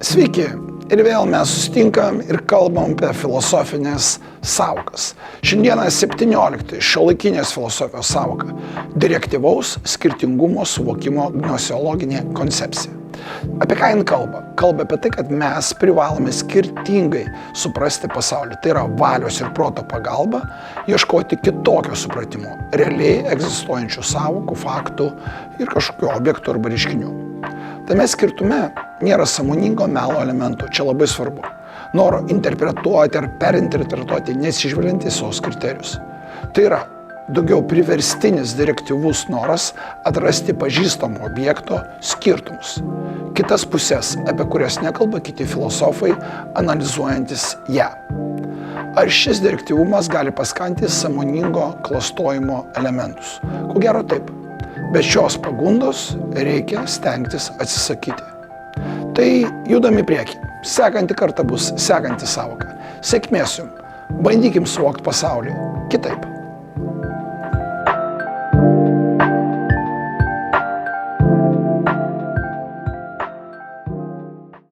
Sveiki, ir vėl mes susitinkam ir kalbam apie filosofinės sąvokas. Šiandieną 17 šiuolaikinės filosofijos sąvoka – direktyvaus skirtingumo suvokimo gnosiologinė koncepcija. Apie ką jin kalba? Kalba apie tai, kad mes privalome skirtingai suprasti pasaulį. Tai yra valios ir proto pagalba, ieškoti kitokio supratimo, realiai egzistuojančių sąvokų, faktų ir kažkokių objektų arba reiškinių. Tame skirtume nėra sąmoningo melo elementų, čia labai svarbu. Noro interpretuoti ar perinterpretuoti nesižvelgiant į savo kriterijus. Tai yra daugiau priverstinis direktyvus noras atrasti pažįstamų objekto skirtumus. Kitas pusės, apie kurias nekalba kiti filosofai, analizuojantis ją. Ar šis direktyvumas gali paskanti sąmoningo klastojimo elementus? Ko gero taip. Bet šios pagundos reikia stengtis atsisakyti. Tai judam į priekį. Sekanti kartą bus sekanti sąvoka. Sėkmės jums. Bandykim suvokti pasaulį kitaip.